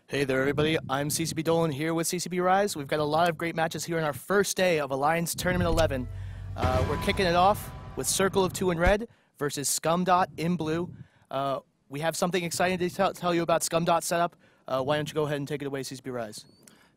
Hey there, everybody. I'm CCB Dolan here with CCB Rise. We've got a lot of great matches here on our first day of Alliance Tournament 11. We're kicking it off with Circle of Two in red versus SCUM in blue. We have something exciting to tell you about SCUM setup. Why don't you go ahead and take it away, CCB Rise?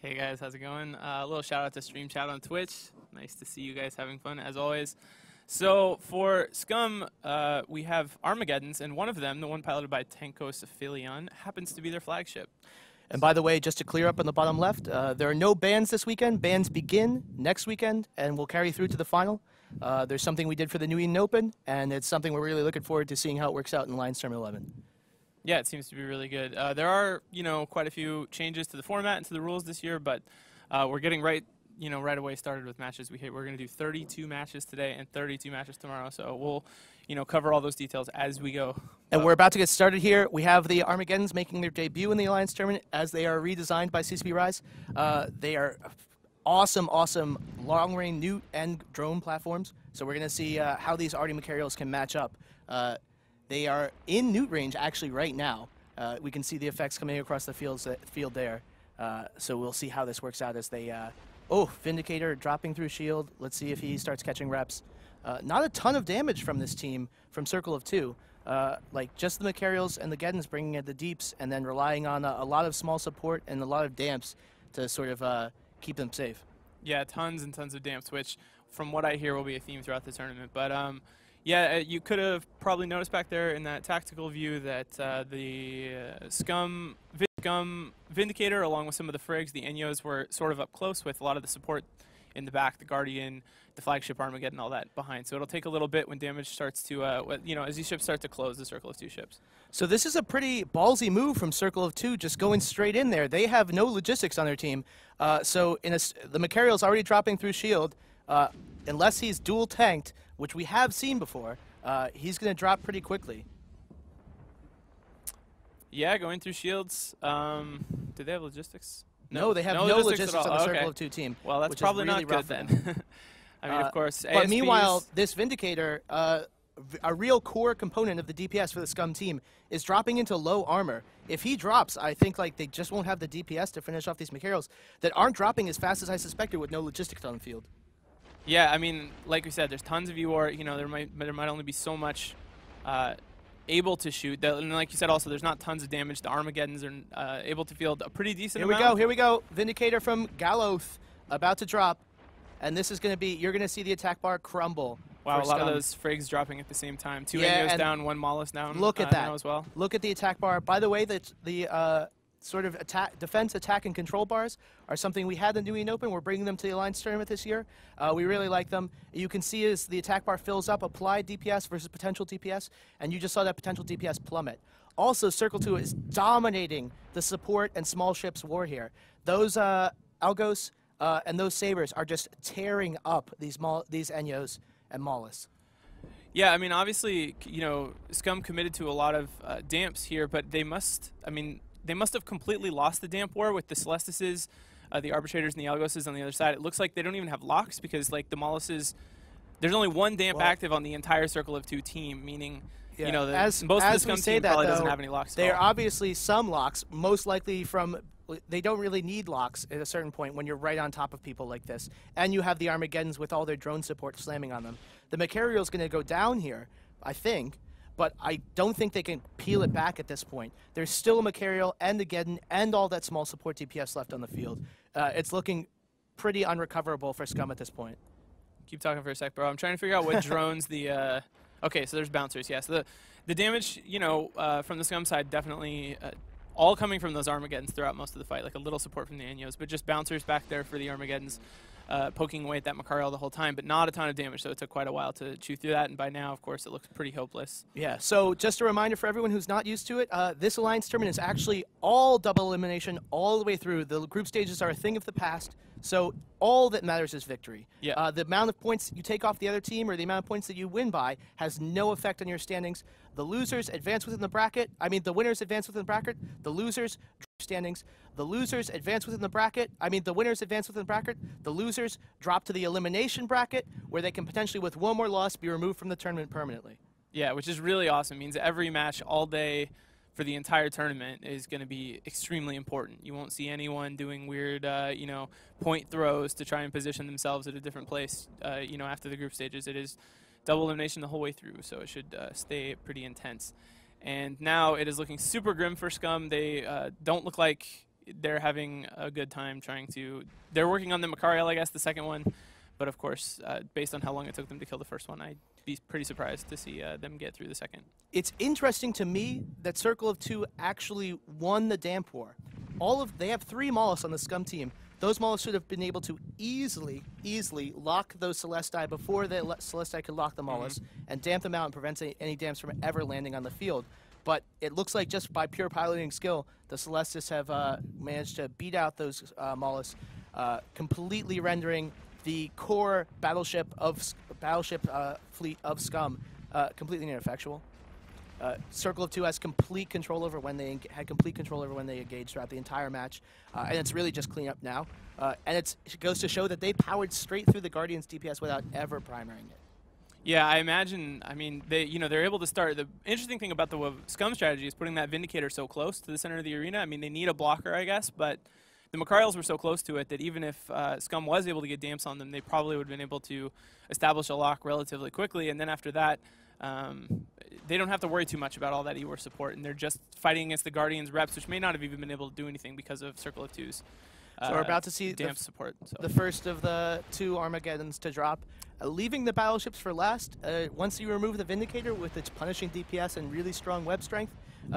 Hey guys, how's it going? A little shout out to Stream Chat on Twitch. Nice to see you guys having fun as always. So for SCUM, we have Armageddons, and one of them, the one piloted by Tankos Aphelion, happens to be their flagship. And by the way, just to clear up on the bottom left, there are no bans this weekend. Bans begin next weekend and will carry through to the final. There's something we did for the New Eden Open, and it's something we're really looking forward to seeing how it works out in Alliance Tournament 11. Yeah, it seems to be really good. There are, quite a few changes to the format and to the rules this year, but we're getting right away started with matches. We're going to do 32 matches today and 32 matches tomorrow, so we'll, cover all those details as we go. And we're about to get started here. We have the Armageddons making their debut in the Alliance Tournament as they are redesigned by CCB Rise. They are awesome long-range newt and drone platforms, so we're going to see how these arty materials can match up. They are in newt range actually right now. We can see the effects coming across the field there. So we'll see how this works out as they... oh, Vindicator dropping through shield. Let's see if he starts catching reps. Not a ton of damage from this team from Circle of Two. Like just the Macarials and the Geddons bringing in the deeps and then relying on a lot of small support and a lot of damps to sort of keep them safe. Yeah, tons and tons of damps, which from what I hear will be a theme throughout the tournament. But yeah, you could have probably noticed back there in that tactical view that the SCUM Vindicator, along with some of the Frigs, the Enyos, were sort of up close with a lot of the support in the back, the Guardian, the flagship Armageddon, all that behind. So it'll take a little bit when damage starts to, as these ships start to close the Circle of Two ships. So this is a pretty ballsy move from Circle of Two, just going straight in there. They have no logistics on their team. So the Macarial's already dropping through shield. Unless he's dual tanked, which we have seen before, he's going to drop pretty quickly. Yeah, going through shields. Do they have logistics? No, they have no logistics on the Circle of Two team. Well, that's probably really not good then. I mean, of course, but ASPs. Meanwhile, this Vindicator, a real core component of the DPS for the SCUM team, is dropping into low armor. If he drops, I think like they just won't have the DPS to finish off these Macarials that aren't dropping as fast as I suspected with no logistics on the field. Yeah, I mean, like we said, there's tons of UR. There might only be so much able to shoot. And like you said, also, there's not tons of damage. The Armageddons are able to field a pretty decent amount. Here we go. Vindicator from Galoth about to drop. And this is going to be, you're going to see the attack bar crumble. Wow, a lot of those Frigs dropping at the same time. Two Enyos down, one Maulus down. Look at that. As well. Look at the attack bar. By the way, the sort of defense, attack, and control bars are something we had in the New Eden Open. We're bringing them to the Alliance Tournament this year. We really like them. You can see as the attack bar fills up, applied DPS versus potential DPS, and you just saw that potential DPS plummet. Also, Circle 2 is dominating the support and small ships war here. Those Algos and those Sabres are just tearing up these Enyos and Maulus. Yeah, I mean, obviously, SCUM committed to a lot of damps here, but they must have completely lost the damp war with the Celestises, the Arbitrators, and the Algoses on the other side. It looks like they don't even have locks because, like, the Mauluses, there's only one damp active on the entire Circle of Two team, meaning, most of the SCUM team probably doesn't have any locks. There are obviously some locks, most likely from... They don't really need locks at a certain point when you're right on top of people like this. And you have the Armageddons with all their drone support slamming on them. The Macarial's going to go down here, I think. But I don't think they can peel it back at this point. There's still a Macarial and a Geddon and all that small support DPS left on the field. It's looking pretty unrecoverable for SCUM at this point. Keep talking for a sec, bro. I'm trying to figure out what drones the... Okay, so there's bouncers, yes. Yeah, so the damage, from the SCUM side definitely... all coming from those Armageddons throughout most of the fight, like a little support from the Enyos, but just bouncers back there for the Armageddons, poking away at that Macarial the whole time, but not a ton of damage, so it took quite a while to chew through that, and by now, of course, it looks pretty hopeless. Yeah, so just a reminder for everyone who's not used to it, this Alliance Tournament is actually all double elimination all the way through. The group stages are a thing of the past, so all that matters is victory. Yeah. The amount of points you take off the other team or the amount of points that you win by has no effect on your standings. The losers advance within the bracket. I mean, the winners advance within the bracket. The losers drop standings. The losers advance within the bracket. I mean, the winners advance within the bracket. The losers drop to the elimination bracket, where they can potentially, with one more loss, be removed from the tournament permanently. Yeah, which is really awesome. It means every match all day for the entire tournament is going to be extremely important. You won't see anyone doing weird, you know, point throws to try and position themselves at a different place, you know, after the group stages. It is double elimination the whole way through, so it should stay pretty intense. And now it is looking super grim for SCUM. They don't look like they're having a good time trying to... They're working on the Macariel, I guess, the second one. But of course, based on how long it took them to kill the first one, I'd be pretty surprised to see them get through the second. It's interesting to me that Circle of Two actually won the Damp War. They have 3 Mollusts on the SCUM team. Those Mollusts should have been able to easily lock those Celestii before the Celestii could lock the Mollusts and damp them out and prevent any damps from ever landing on the field. But it looks like just by pure piloting skill, the Celestis have managed to beat out those Mollusks, completely rendering the core battleship fleet of SCUM completely ineffectual. Circle of Two has complete control over when they engaged throughout the entire match, and it's really just clean up now. And it goes to show that they powered straight through the Guardians' DPS without ever primaring it. Yeah, I imagine. I mean, they're able to start. The interesting thing about the SCUM strategy is putting that Vindicator so close to the center of the arena. I mean, they need a blocker, I guess, but the Macariels were so close to it that even if SCUM was able to get damps on them, they probably would have been able to establish a lock relatively quickly. And then after that, they don't have to worry too much about all that E-War support, and they're just fighting against the Guardians reps, which may not have even been able to do anything because of Circle of Two's so we're about to see damp support. So. The first of the 2 Armageddons to drop. Leaving the battleships for last, once you remove the Vindicator with its punishing DPS and really strong web strength,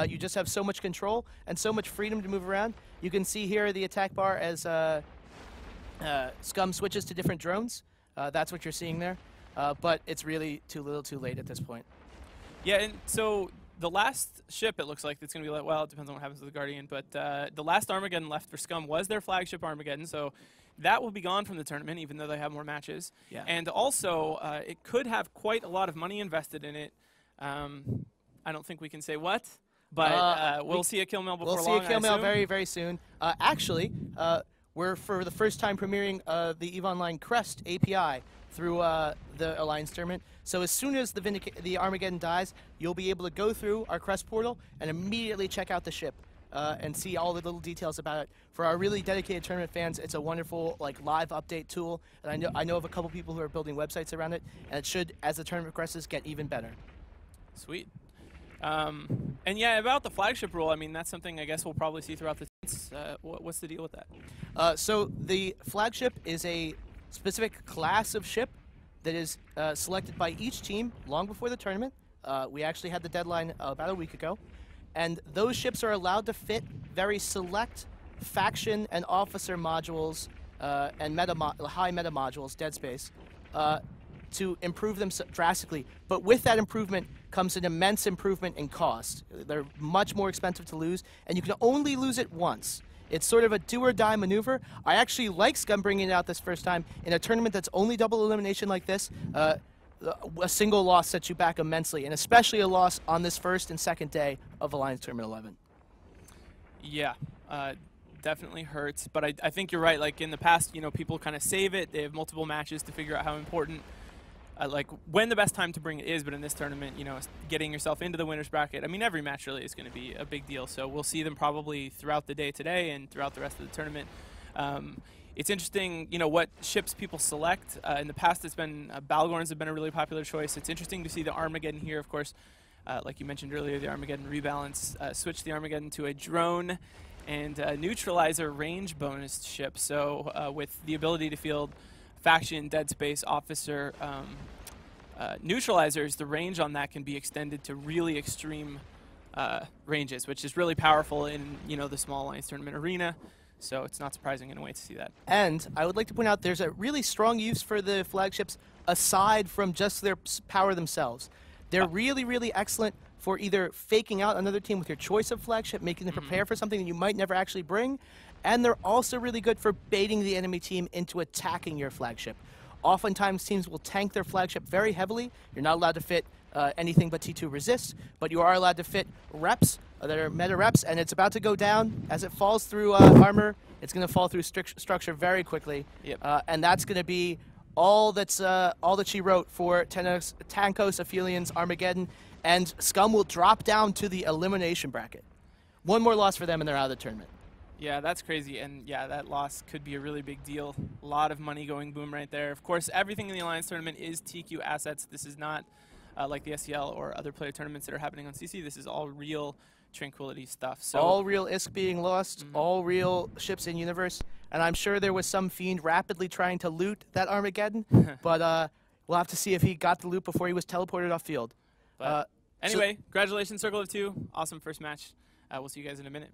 you just have so much control and so much freedom to move around. You can see here the attack bar as SCUM switches to different drones. That's what you're seeing there. But it's really too little too late at this point. Yeah, and so the last ship, it looks like it's going to be like, well, it depends on what happens to the Guardian, but the last Armageddon left for SCUM was their flagship Armageddon, so that will be gone from the tournament, even though they have more matches. Yeah. And also, it could have quite a lot of money invested in it. I don't think we can say what, but we'll see a kill mail before long. We'll see a kill mail very, very soon. Actually, we're for the first time premiering the EVE Online Crest API through the Alliance tournament. So as soon as the Armageddon dies, you'll be able to go through our Crest portal and immediately check out the ship and see all the little details about it. For our really dedicated tournament fans, it's a wonderful live update tool. And I know of a couple people who are building websites around it, and it should, as the tournament progresses, get even better. Sweet. And yeah, about the flagship rule, I mean, that's something I guess we'll probably see throughout the what's the deal with that? So the flagship is a specific class of ship that is selected by each team long before the tournament. We actually had the deadline about a week ago. And those ships are allowed to fit very select faction and officer modules and high meta modules, dead space, to improve them drastically. But with that improvement comes an immense improvement in cost. They're much more expensive to lose, and you can only lose it once. It's sort of a do-or-die maneuver. I actually like SCUM bringing it out this first time in a tournament that's only double elimination like this. A single loss sets you back immensely, and especially a loss on this first and second day of Alliance Tournament 11. Yeah, definitely hurts. But I think you're right. Like in the past, you know, people kind of save it. They have multiple matches to figure out how important, like when the best time to bring it is. But in this tournament, you know, getting yourself into the winner's bracket, I mean, every match really is going to be a big deal. So we'll see them probably throughout the day today and throughout the rest of the tournament. It's interesting, you know, what ships people select. In the past, it's been Balgorns have been a really popular choice. It's interesting to see the Armageddon here, of course. Like you mentioned earlier, the Armageddon rebalance switched the Armageddon to a drone and neutralizer range bonus ship. So with the ability to field faction, dead space, officer neutralizers, the range on that can be extended to really extreme ranges, which is really powerful in, you know, the small Alliance tournament arena. So it's not surprising in a way to see that. And I would like to point out there's a really strong use for the flagships aside from just their power themselves. They're really, really excellent for either faking out another team with your choice of flagship, making them prepare for something that you might never actually bring, and they're also really good for baiting the enemy team into attacking your flagship. Oftentimes teams will tank their flagship very heavily. You're not allowed to fit anything but T2 resist, but you are allowed to fit reps that are meta reps, and it's about to go down. As it falls through armor, it's going to fall through structure very quickly. Yep. And that's going to be all that she wrote for Tankos, Aphelions, Armageddon, and SCUM will drop down to the elimination bracket. one more loss for them and they're out of the tournament. Yeah, that's crazy. And yeah, that loss could be a really big deal. A lot of money going boom right there. Of course, everything in the Alliance tournament is TQ assets. This is not like the SEL or other player tournaments that are happening on CC. This is all real Tranquility stuff. So all real ISK being lost, all real ships in universe. And I'm sure there was some fiend rapidly trying to loot that Armageddon, but we'll have to see if he got the loot before he was teleported off field. But anyway, congratulations, Circle of Two. Awesome first match. We'll see you guys in a minute.